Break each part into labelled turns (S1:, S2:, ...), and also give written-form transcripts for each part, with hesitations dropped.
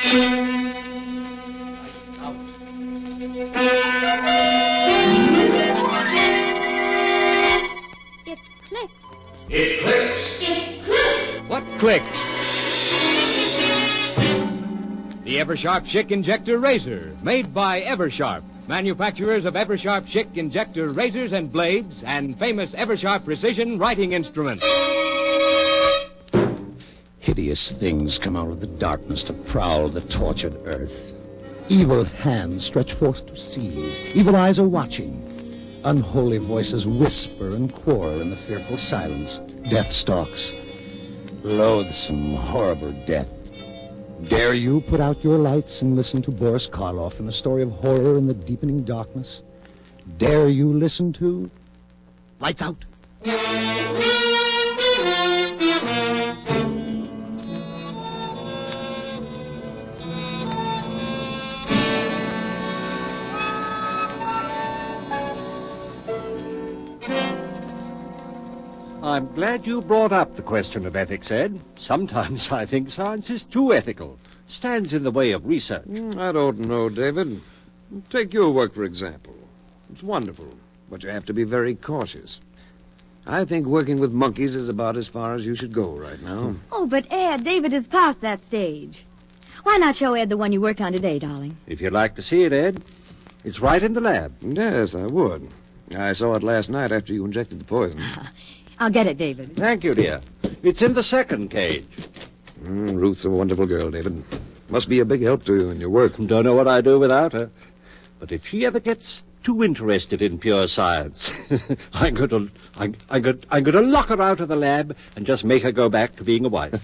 S1: It clicks.
S2: It clicks.
S1: It clicks.
S3: What clicks? The Eversharp Schick Injector Razor, made by Eversharp, manufacturers of Eversharp Schick Injector Razors and Blades, and famous Eversharp Precision Writing Instruments.
S4: Hideous things come out of the darkness to prowl the tortured earth. Evil hands stretch forth to seize. Evil eyes are watching. Unholy voices whisper and quarrel in the fearful silence. Death stalks. Loathsome, horrible death. Dare you put out your lights and listen to Boris Karloff in a story of horror in the deepening darkness? Dare you listen to... Lights Out?
S5: I'm glad you brought up the question of ethics, Ed. Sometimes I think science is too ethical. Stands in the way of research.
S6: I don't know, David. Take your work, for example. It's wonderful, but you have to be very cautious. I think working with monkeys is about as far as you should go right now.
S1: Oh, but Ed, David is past that stage. Why not show Ed the one you worked on today, darling?
S5: If you'd like to see it, Ed, it's right in the lab.
S6: Yes, I would. I saw it last night after you injected the poison.
S1: I'll get it, David.
S5: Thank you, dear. It's in the second cage.
S6: Ruth's a wonderful girl, David. Must be a big help to you in your work.
S5: Don't know what I'd do without her. But if she ever gets too interested in pure science, I'm going to lock her out of the lab and just make her go back to being a wife.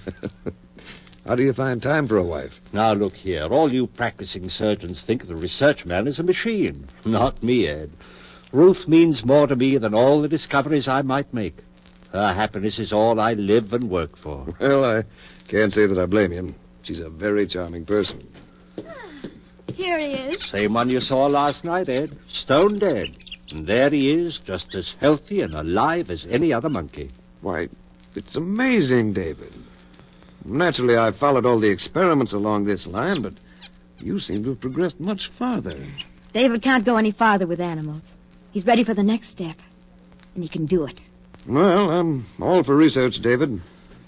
S6: How do you find time for a wife?
S5: Now, look here. All you practicing surgeons think the research man is a machine. Not me, Ed. Ruth means more to me than all the discoveries I might make. Her happiness is all I live and work for.
S6: Well, I can't say that I blame you. She's a very charming person.
S1: Here he is.
S5: Same one you saw last night, Ed. Stone dead. And there he is, just as healthy and alive as any other monkey.
S6: Why, it's amazing, David. Naturally, I followed all the experiments along this line, but you seem to have progressed much farther.
S1: David can't go any farther with animals. He's ready for the next step. And he can do it.
S6: Well, I'm all for research, David.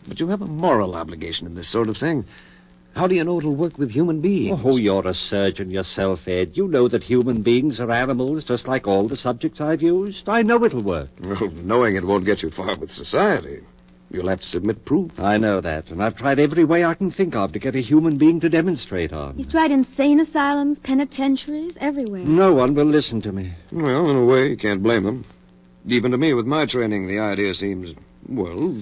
S6: But you have a moral obligation in this sort of thing. How do you know it'll work with human beings?
S5: Oh, you're a surgeon yourself, Ed. You know that human beings are animals just like all the subjects I've used. I know it'll work.
S6: Well, knowing it won't get you far with society. You'll have to submit proof.
S5: I know that, and I've tried every way I can think of to get a human being to demonstrate on.
S1: He's tried insane asylums, penitentiaries, everywhere.
S5: No one will listen to me.
S6: Well, in a way, you can't blame them. Even to me, with my training, the idea seems, well,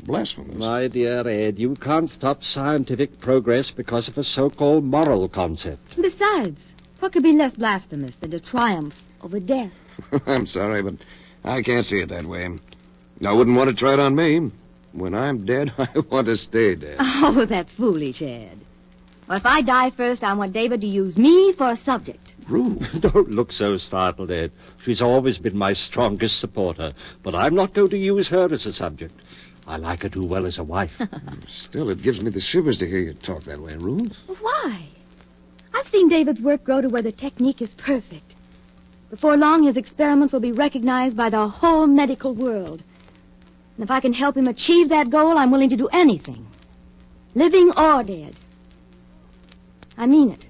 S6: blasphemous.
S5: My dear Ed, you can't stop scientific progress because of a so-called moral concept.
S1: Besides, what could be less blasphemous than to triumph over death?
S6: I'm sorry, but I can't see it that way. I wouldn't want to try it on me. When I'm dead, I want to stay dead.
S1: Oh, that's foolish, Ed. Well, if I die first, I want David to use me for a subject.
S6: Ruth.
S5: Don't look so startled, Ed. She's always been my strongest supporter, but I'm not going to use her as a subject. I like her too well as a wife.
S6: Still, it gives me the shivers to hear you talk that way, Ruth.
S1: Why? I've seen David's work grow to where the technique is perfect. Before long, his experiments will be recognized by the whole medical world. And if I can help him achieve that goal, I'm willing to do anything. Living or dead. I mean it.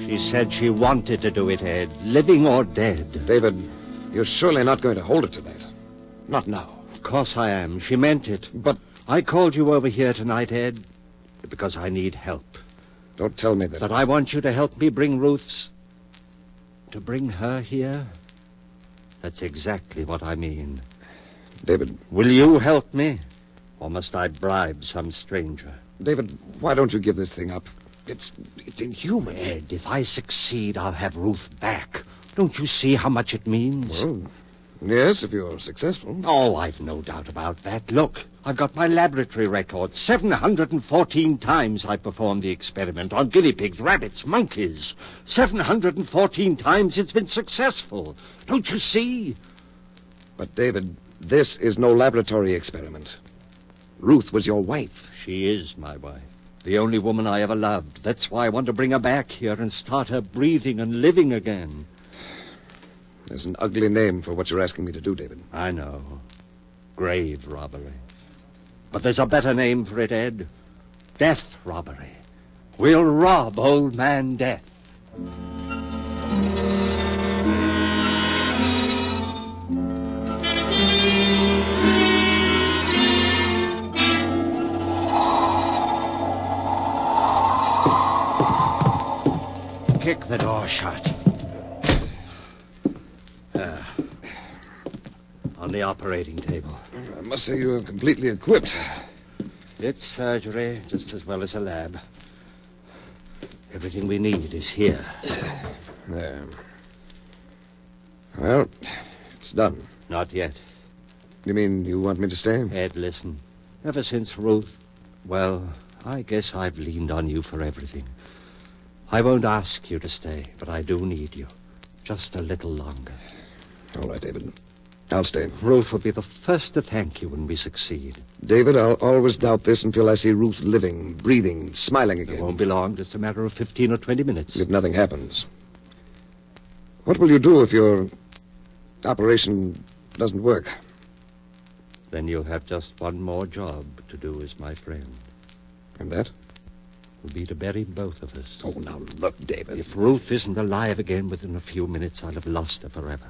S5: She said she wanted to do it, Ed, living or dead.
S6: David, you're surely not going to hold her to that. Not now.
S5: Of course I am. She meant it.
S6: But
S5: I called you over here tonight, Ed, because I need help.
S6: don't tell me that.
S5: But I want you to help me bring Ruth's... to bring her here? That's exactly what I mean.
S6: David.
S5: Will you help me? Or must I bribe some stranger?
S6: David, why don't you give this thing up? It's inhuman.
S5: Ed, if I succeed, I'll have Ruth back. Don't you see how much it means?
S6: Well, yes, if you're successful.
S5: Oh, I've no doubt about that. Look, I've got my laboratory record. 714 times I performed the experiment on guinea pigs, rabbits, monkeys. 714 times it's been successful. Don't you see?
S6: But, David, this is no laboratory experiment. Ruth was your wife.
S5: She is my wife. The only woman I ever loved. That's why I want to bring her back here and start her breathing and living again.
S6: There's an ugly name for what you're asking me to do, David.
S5: I know. Grave robbery. But there's a better name for it, Ed. Death robbery. We'll rob old man Death. Kick the door shut. On the operating table.
S6: I must say you're completely equipped.
S5: It's surgery just as well as a lab. Everything we need is here.
S6: There. Well, it's done.
S5: Not yet.
S6: You mean you want me to stay?
S5: Ed, listen. Ever since Ruth, well, I guess I've leaned on you for everything. I won't ask you to stay, but I do need you. Just a little longer.
S6: All right, David. I'll stay.
S5: Ruth will be the first to thank you when we succeed.
S6: David, I'll always doubt this until I see Ruth living, breathing, smiling again.
S5: It won't be long, just a matter of 15 or 20 minutes.
S6: If nothing happens. What will you do if your operation doesn't work?
S5: Then you'll have just one more job to do as my friend.
S6: And that?
S5: Will be to bury both of us.
S6: Oh, now look, David.
S5: If Ruth isn't alive again within a few minutes, I'll have lost her forever.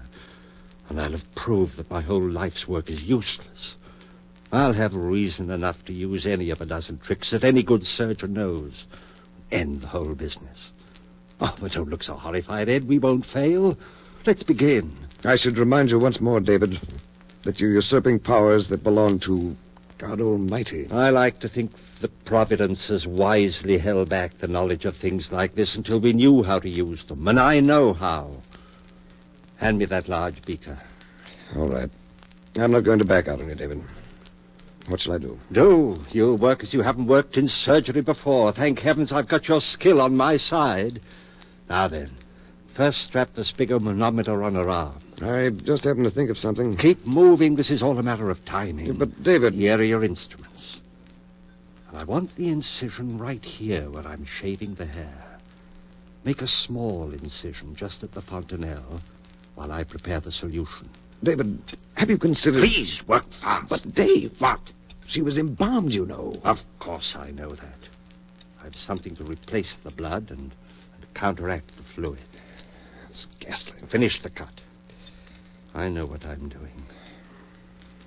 S5: And I'll have proved that my whole life's work is useless. I'll have reason enough to use any of a dozen tricks that any good surgeon knows. End the whole business. Oh, but don't look so horrified, Ed. We won't fail. Let's begin.
S6: I should remind you once more, David, that you're usurping powers that belong to God Almighty.
S5: I like to think that Providence has wisely held back the knowledge of things like this until we knew how to use them, and I know how. Hand me that large beaker.
S6: All right. I'm not going to back out on you, David. What shall I do?
S5: Do. You'll work as you haven't worked in surgery before. Thank heavens I've got your skill on my side. Now then, first strap the spigometer on her arm.
S6: I just happened to think of something.
S5: Keep moving. This is all a matter of timing.
S6: Yeah, but, David...
S5: Here are your instruments. And I want the incision right here where I'm shaving the hair. Make a small incision just at the fontanelle while I prepare the solution.
S6: David, have you considered...
S5: Please, work fast.
S6: But, Dave... What? She was embalmed, you know.
S5: Of course I know that. I've something to replace the blood and counteract the fluid.
S6: It's ghastly.
S5: Finish the cut. I know what I'm doing.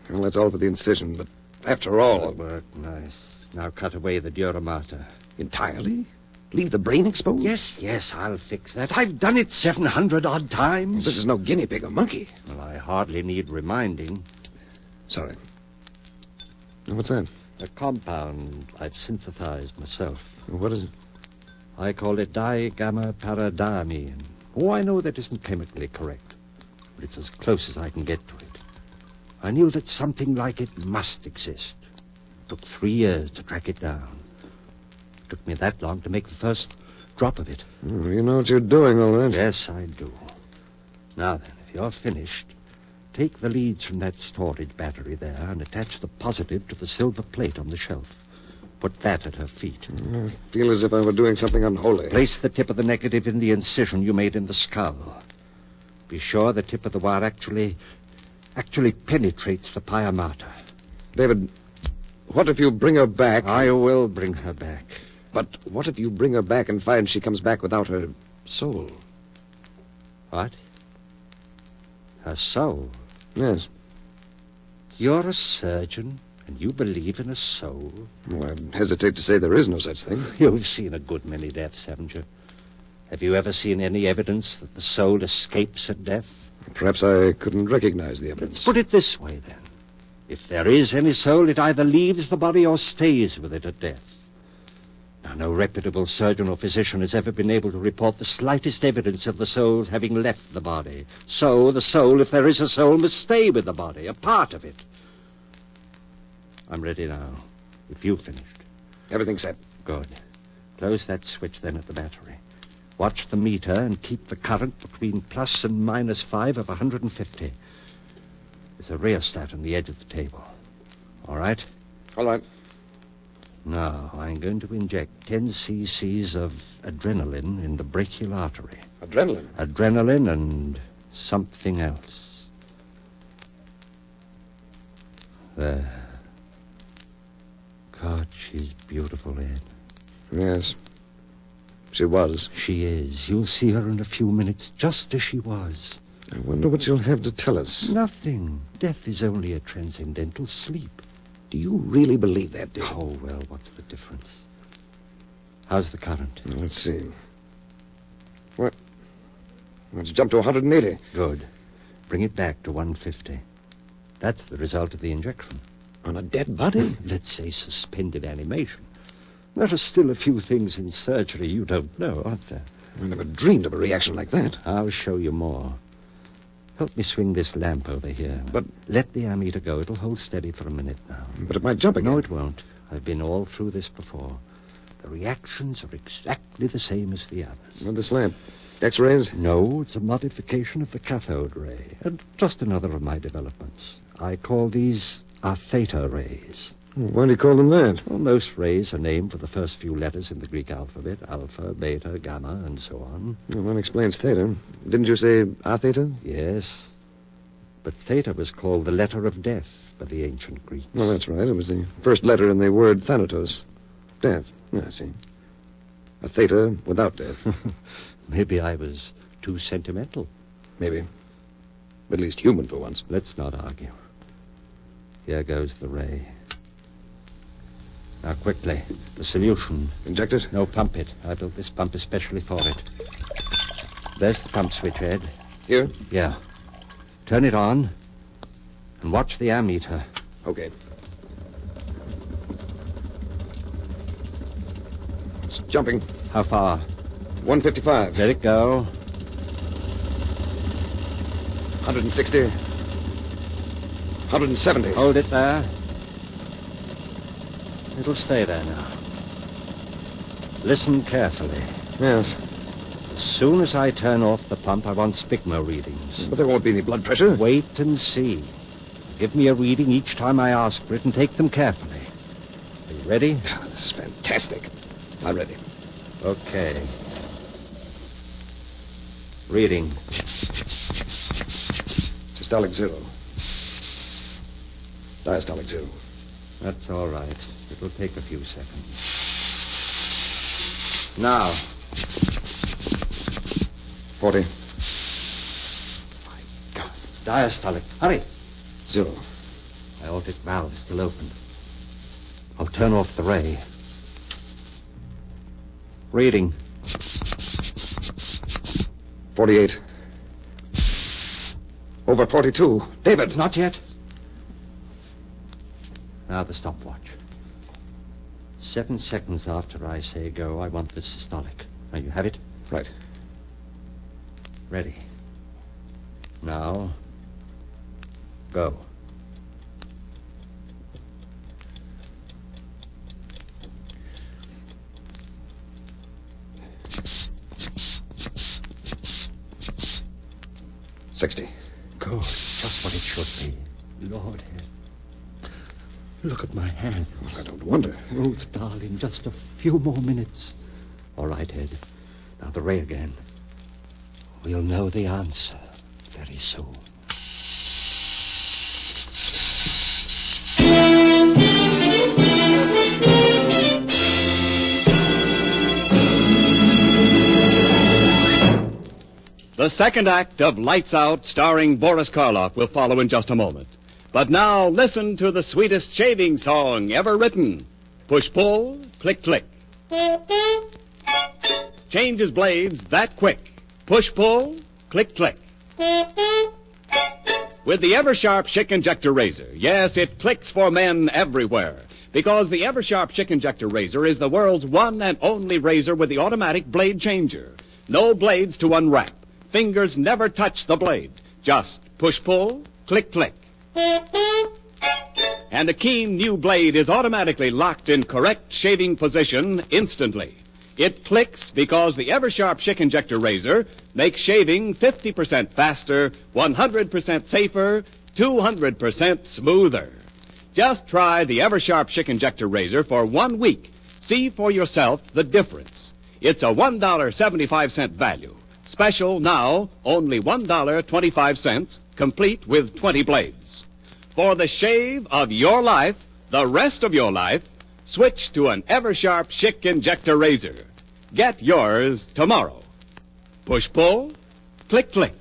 S6: Well, that's all for the incision, but after all...
S5: Good work, nice. Now cut away the dura mater.
S6: Entirely? Leave the brain exposed?
S5: Yes, I'll fix that. I've done it 700-odd times.
S6: This is no guinea pig or monkey.
S5: Well, I hardly need reminding.
S6: Sorry. What's that?
S5: A compound I've synthesized myself.
S6: What is it?
S5: I call it digamma-paradamine. Oh, I know that isn't chemically correct, but it's as close as I can get to it. I knew that something like it must exist. It took 3 years to track it down. It took me that long to make the first drop of it.
S6: Oh, you know what you're doing, all right.
S5: Yes, I do. Now then, if you're finished, take the leads from that storage battery there and attach the positive to the silver plate on the shelf. Put that at her feet.
S6: I feel as if I were doing something unholy.
S5: Place the tip of the negative in the incision you made in the skull. Be sure the tip of the wire actually penetrates the pia mater.
S6: David, what if you bring her back?
S5: I will bring her back.
S6: But what if you bring her back and find she comes back without her soul?
S5: What? Her soul?
S6: Yes.
S5: You're a surgeon, and you believe in a soul?
S6: Well, I hesitate to say there is no such thing.
S5: You've seen a good many deaths, haven't you? Have you ever seen any evidence that the soul escapes at death?
S6: Perhaps I couldn't recognize the evidence.
S5: Let's put it this way, then. If there is any soul, it either leaves the body or stays with it at death. Now, No reputable surgeon or physician has ever been able to report the slightest evidence of the soul's having left the body. So the soul, if there is a soul, must stay with the body, a part of it. I'm ready now, if you've finished.
S6: Everything's set.
S5: Good. Close that switch then at the battery. Watch the meter and keep the current between plus and minus 5 of 150. There's a rheostat on the edge of the table. All right?
S6: All right.
S5: Now, I'm going to inject 10 cc's of adrenaline in the brachial artery.
S6: Adrenaline?
S5: Adrenaline and something else. There. God, she's beautiful, Ed.
S6: Yes. She was.
S5: She is. You'll see her in a few minutes, just as she was.
S6: I wonder what she'll have to tell us.
S5: Nothing. Death is only a transcendental sleep.
S6: Do you really believe that, Dick?
S5: Oh, well, what's the difference? How's the current?
S6: Now, let's see. What? It's jumped to 180.
S5: Good. Bring it back to 150. That's the result of the injection.
S6: On a dead body?
S5: Let's say suspended animation. There are still a few things in surgery you don't know, aren't there?
S6: I never dreamed of a reaction like that.
S5: I'll show you more. Help me swing this lamp over here.
S6: But...
S5: Let the ammeter go. It'll hold steady for a minute now.
S6: But it might jump again.
S5: No, it won't. I've been all through this before. The reactions are exactly the same as the others.
S6: Well, this lamp. X-rays?
S5: No, it's a modification of the cathode ray. And just another of my developments. I call these theta rays.
S6: Why do you call them that?
S5: Well, most rays are named for the first few letters in the Greek alphabet. Alpha, beta, gamma, and so on.
S6: Well, that explains theta. Didn't you say theta?
S5: Yes. But theta was called the letter of death by the ancient Greeks.
S6: Well, that's right. It was the first letter in the word thanatos. Death. I see. A theta without death.
S5: Maybe I was too sentimental.
S6: Maybe. At least human for once.
S5: Let's not argue. Here goes the ray. Now, quickly. The solution.
S6: Inject it?
S5: No, pump it. I built this pump especially for it. There's the pump switch, Ed.
S6: Here?
S5: Yeah. Turn it on. And watch the ammeter.
S6: Okay. It's jumping.
S5: How far?
S6: 155.
S5: Let it go.
S6: 160. 170.
S5: Hold it there. It'll stay there now. Listen carefully.
S6: Yes.
S5: As soon as I turn off the pump, I want spigma readings.
S6: But there won't be any blood pressure.
S5: Wait and see. Give me a reading each time I ask for it and take them carefully. Are you ready?
S6: Oh, this is fantastic. I'm ready.
S5: Okay. Reading.
S6: Systolic 0. Diastolic 0.
S5: That's all right. It'll take a few seconds. Now.
S6: 40.
S5: My God. Diastolic. Hurry.
S6: 0.
S5: Aortic valve is still open. I'll turn off the ray. Reading.
S6: 48. Over 42. David.
S5: Not yet. Now the stopwatch. 7 seconds after I say go, I want the systolic. Now you have it?
S6: Right.
S5: Ready. Now, go.
S6: $60.
S5: Good. Just what it should be. Lord, look at my hand.
S6: Well, I don't wonder.
S5: Ruth, darling, just a few more minutes. All right, Ed. Now the ray again. We'll know the answer very soon.
S2: The second act of Lights Out, starring Boris Karloff, will follow in just a moment. But now, listen to the sweetest shaving song ever written. Push-pull, click-click. Changes blades that quick. Push-pull, click-click. With the Ever-Sharp Schick Injector Razor, yes, it clicks for men everywhere. Because the Eversharp Schick Injector Razor is the world's one and only razor with the automatic blade changer. No blades to unwrap. Fingers never touch the blade. Just push-pull, click-click. And a keen new blade is automatically locked in correct shaving position instantly. It clicks because the Eversharp Schick Injector Razor makes shaving 50% faster, 100% safer, 200% smoother. Just try the Eversharp Schick Injector Razor for 1 week. See for yourself the difference. It's a $1.75 value. Special now, only $1.25, complete with 20 blades. For the shave of your life, the rest of your life, switch to an Eversharp Schick Injector Razor. Get yours tomorrow. Push-pull, click-click.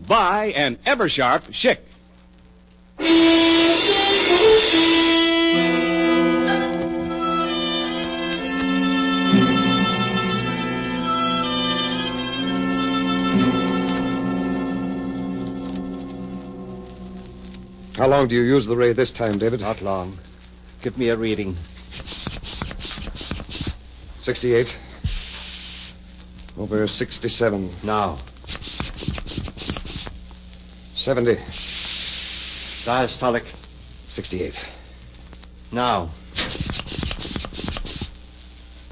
S2: Buy an Eversharp Schick.
S6: How long do you use the ray this time, David?
S5: Not long. Give me a reading.
S6: 68. Over 67.
S5: Now.
S6: 70.
S5: Diastolic.
S6: 68.
S5: Now.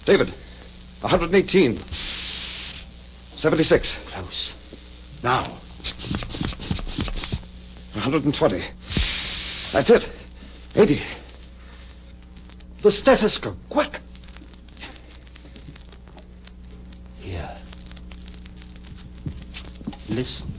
S6: David, 118. 76.
S5: Close. Now.
S6: 120. That's it. 80.
S5: The stethoscope. Quick. Here. Listen.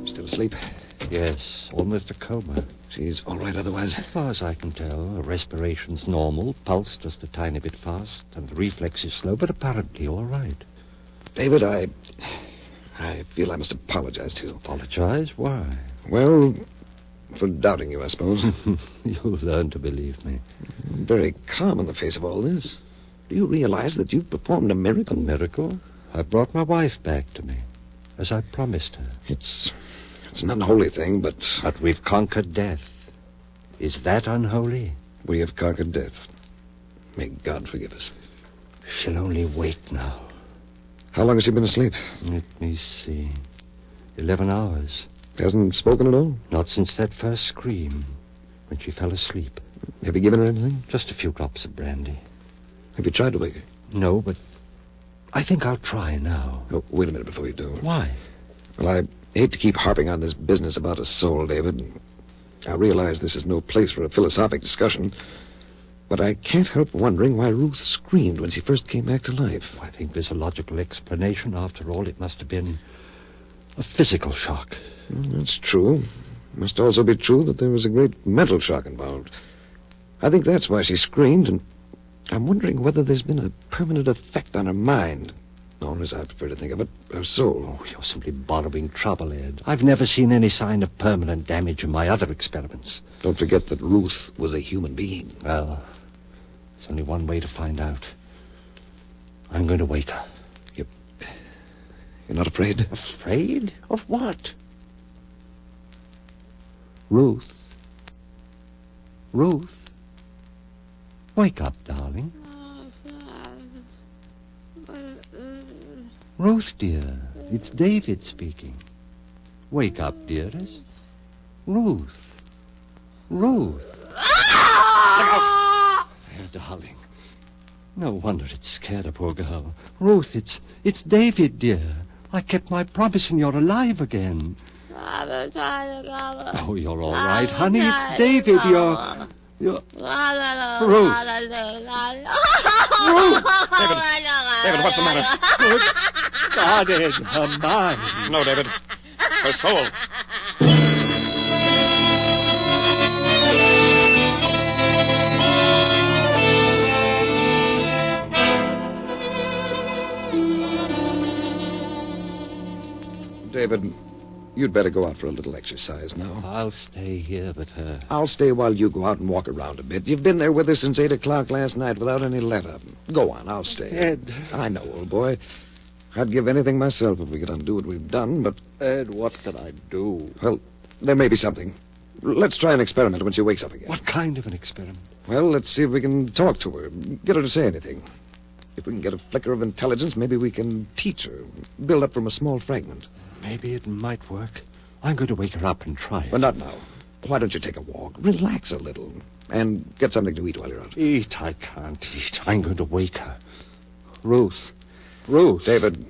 S6: Still asleep?
S5: Yes, almost a coma.
S6: She's all right otherwise.
S5: As far as I can tell, her respiration's normal, pulse just a tiny bit fast, and the reflex is slow, but apparently all right.
S6: David, I feel I must apologize to you.
S5: Apologize? Why?
S6: Well, for doubting you, I suppose.
S5: You'll learn to believe me.
S6: I'm very calm in the face of all this. Do you realize that you've performed a miracle?
S5: A miracle? I brought my wife back to me, as I promised her.
S6: It's an unholy thing, but...
S5: But we've conquered death. Is that unholy?
S6: We have conquered death. May God forgive us.
S5: She'll only wait now.
S6: How long has she been asleep?
S5: Let me see. 11 hours.
S6: Hasn't spoken at all?
S5: Not since that first scream, when she fell asleep.
S6: Have you given her anything?
S5: Just a few drops of brandy.
S6: Have you tried to wake her?
S5: No, but I think I'll try now.
S6: Oh, wait a minute before you do.
S5: Why?
S6: Well, I hate to keep harping on this business about a soul, David. I realize this is no place for a philosophic discussion, but I can't help wondering why Ruth screamed when she first came back to life.
S5: I think there's a logical explanation. After all, it must have been a physical shock.
S6: Well, that's true. It must also be true that there was a great mental shock involved. I think that's why she screamed, and I'm wondering whether there's been a permanent effect on her mind. Or, as I prefer to think of it, her soul.
S5: Oh, you're simply borrowing trouble, Ed. I've never seen any sign of permanent damage in my other experiments.
S6: Don't forget that Ruth was a human being.
S5: Well, there's only one way to find out. I'm going to wake her.
S6: You're not afraid?
S5: Afraid? Of what? Ruth. Ruth. Wake up, darling. Ruth, dear, it's David speaking. Wake up, dearest. Ruth. Ruth. There, darling. No wonder it scared a poor girl. Ruth, it's David, dear. I kept my promise and you're alive again. Oh, you're all right, honey. It's David. You're... Ruth. Ruth.
S6: David, what's the matter?
S5: Good God, Ed, her mind.
S6: No, David. Her soul. David, you'd better go out for a little exercise now.
S5: I'll stay here, but
S6: I'll stay while you go out and walk around a bit. You've been there with us since 8 o'clock last night without any let-up. Go on, I'll stay.
S5: Ed.
S6: I know, old boy. I'd give anything myself if we could undo what we've done, but...
S5: Ed, what can I do?
S6: Well, there may be something. Let's try an experiment when she wakes up again.
S5: What kind of an experiment?
S6: Well, let's see if we can talk to her, get her to say anything. If we can get a flicker of intelligence, maybe we can teach her, build up from a small fragment.
S5: Maybe it might work. I'm going to wake her up and try it.
S6: Well, not now. Why don't you take a walk? Relax a little. And get something to eat while you're out.
S5: Eat? I can't eat. I'm going to wake her. Ruth. Ruth.
S6: David,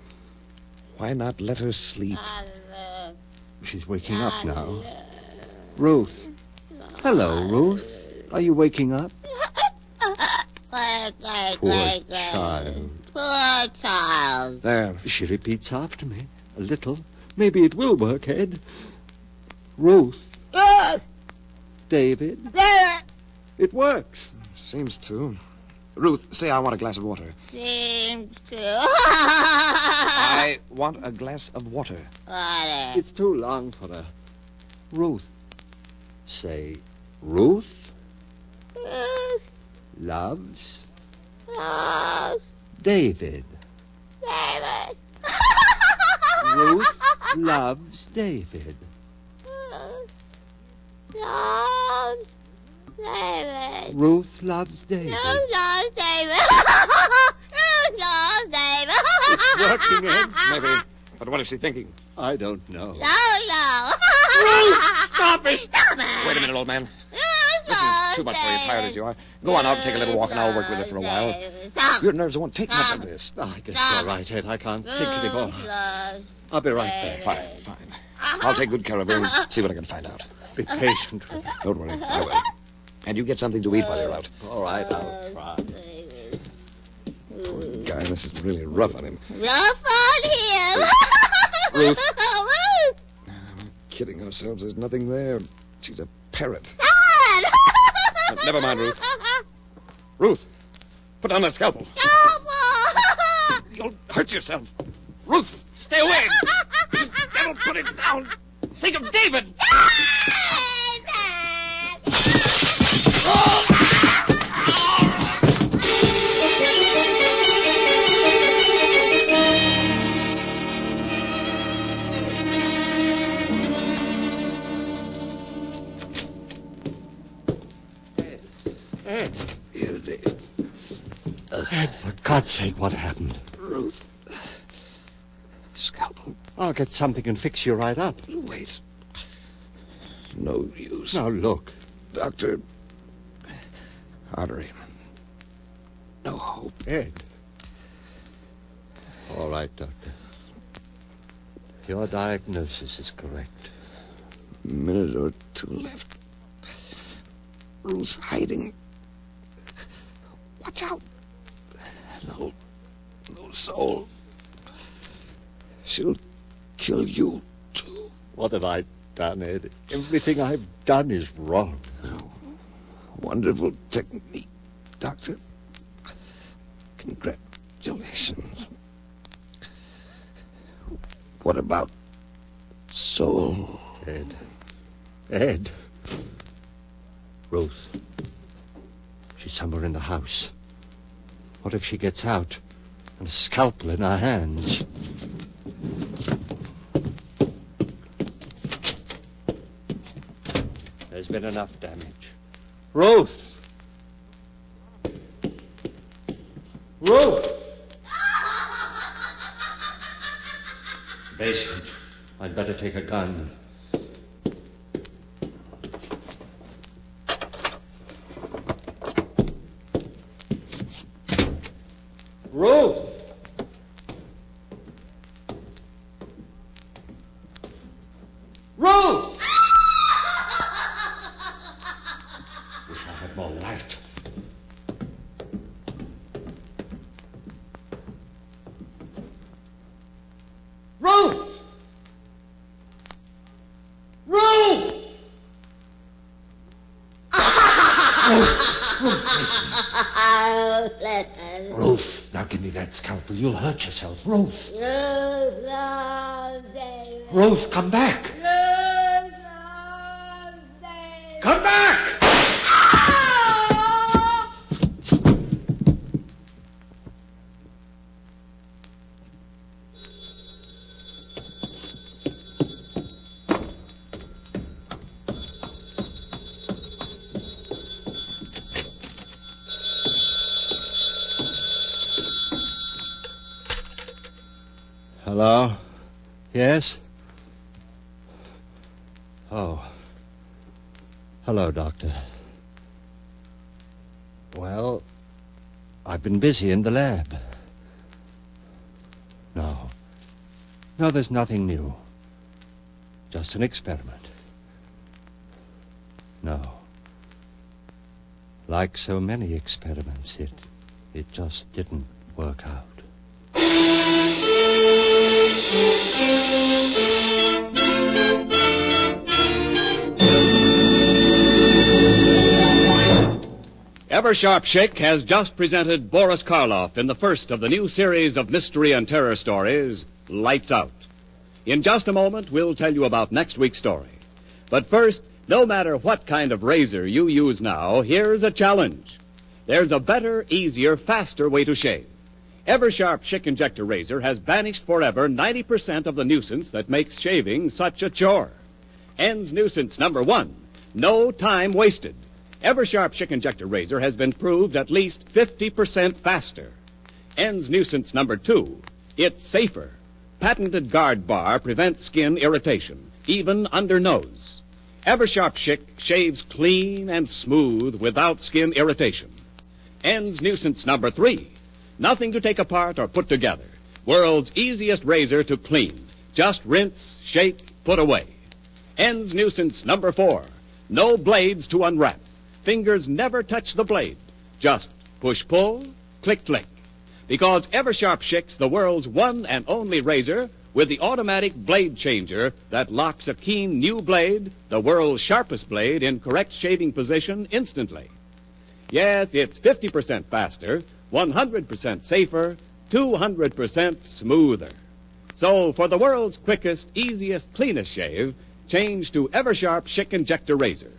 S6: why not let her sleep?
S5: She's waking up now. Ruth. Hello, Ruth. Are you waking up? Poor child.
S7: Poor child.
S6: There.
S5: She repeats after me. A little. Maybe it will work, Ed. Ruth. David. It works.
S6: Seems to. Ruth, say I want a glass of water.
S7: Seems to.
S6: I want a glass of water.
S7: Water.
S5: It's too long for her. Ruth. Say, Ruth loves David.
S7: David.
S5: Ruth loves David.
S7: Loves David.
S5: Ruth loves David.
S7: Ruth loves David. Ruth loves David.
S5: It's working, Ed.
S6: Maybe. But what is she thinking?
S5: I don't know.
S7: No.
S5: Stop it!
S7: Stop it.
S6: Wait a minute, old man.
S7: Ruth
S6: This is
S7: loves
S6: too much for you,
S7: David.
S6: tired as you are. Go on out and take a little walk, and I'll work with it for a while.
S7: Stop.
S6: Your nerves won't take much of this.
S5: I guess you're right, Ed. I can't think anymore.
S7: Ruth loves
S5: I'll be right back.
S6: Fine. I'll take good care of her and see what I can find out.
S5: Be patient with me.
S6: Don't worry, I will. And you get something to eat while you're out.
S5: All right, I'll try.
S6: Poor guy, this is really rough on him.
S7: Rough on him.
S6: Ruth.
S7: Ruth.
S6: We're kidding ourselves. There's nothing there. She's a parrot.
S7: Dad.
S6: Never mind, Ruth. Ruth, put on that scalpel.
S7: Scalpel.
S6: You'll hurt yourself. Ruth, stay away. Don't put it down. Think of David.
S5: Ed, for God's sake, what happened?
S6: Ruth. Scalpel.
S5: I'll get something and fix you right up.
S6: Wait. No use.
S5: Now, look.
S6: Doctor. Artery. No hope.
S5: Ed. All right, Doctor. Your diagnosis is correct.
S6: A minute or two left. Ruth's hiding. Watch out. No soul. She'll kill you, too.
S5: What have I done, Ed? Everything I've done is wrong.
S6: Oh, wonderful technique, Doctor. Congratulations. What about soul?
S5: Ed. Ruth. She's somewhere in the house. What if she gets out and a scalpel in her hands? There's been enough damage. Ruth! Ruth! Basement. I'd better take a gun. Ruth! Ruth! Wish I had more light. Ruth! Ruth! Ruth, now give me that scalpel. You'll hurt yourself. Ruth!
S7: Ruth loves David.
S5: Ruth, come back. Come back! Hello? Yes? Oh. Hello, Doctor. Well, I've been busy in the lab. No, there's nothing new. Just an experiment. No. Like so many experiments, it just didn't work out.
S2: Eversharp Schick has just presented Boris Karloff in the first of the new series of mystery and terror stories, Lights Out. In just a moment, we'll tell you about next week's story. But first, no matter what kind of razor you use now, here's a challenge. There's a better, easier, faster way to shave. Eversharp Schick Injector Razor has banished forever 90% of the nuisance that makes shaving such a chore. Ends nuisance number 1, no time wasted. Eversharp Schick Injector Razor has been proved at least 50% faster. Ends nuisance number 2, it's safer. Patented guard bar prevents skin irritation, even under nose. Eversharp Schick shaves clean and smooth without skin irritation. Ends nuisance number 3, nothing to take apart or put together. World's easiest razor to clean. Just rinse, shake, put away. Ends nuisance number 4, no blades to unwrap. Fingers never touch the blade. Just push-pull, click-click. Because Eversharp Schick's the world's one and only razor with the automatic blade changer that locks a keen new blade, the world's sharpest blade, in correct shaving position instantly. Yes, it's 50% faster, 100% safer, 200% smoother. So for the world's quickest, easiest, cleanest shave, change to Eversharp Schick Injector Razor.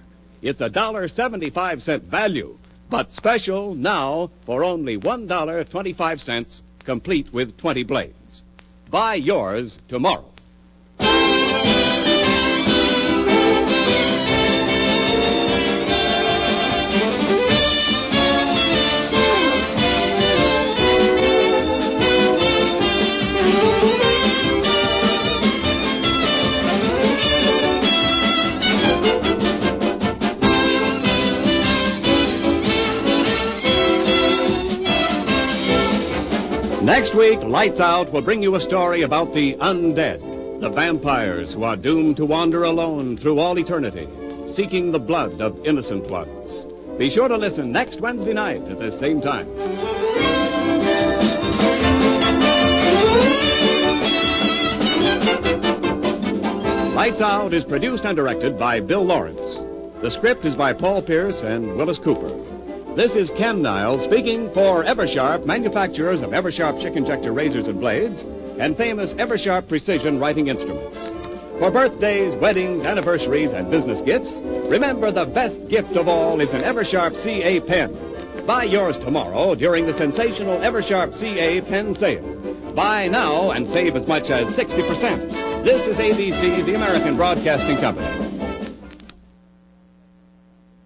S2: It's $1.75 value, but special now for only $1.25, complete with 20 blades. Buy yours tomorrow. Next week, Lights Out will bring you a story about the undead, the vampires who are doomed to wander alone through all eternity, seeking the blood of innocent ones. Be sure to listen next Wednesday night at this same time. Lights Out is produced and directed by Bill Lawrence. The script is by Paul Pierce and Willis Cooper. This is Ken Niles speaking for Eversharp, manufacturers of Eversharp Schick Injector razors and blades, and famous Eversharp precision writing instruments. For birthdays, weddings, anniversaries, and business gifts, remember the best gift of all is an Eversharp CA pen. Buy yours tomorrow during the sensational Eversharp CA pen sale. Buy now and save as much as 60%. This is ABC, the American Broadcasting Company.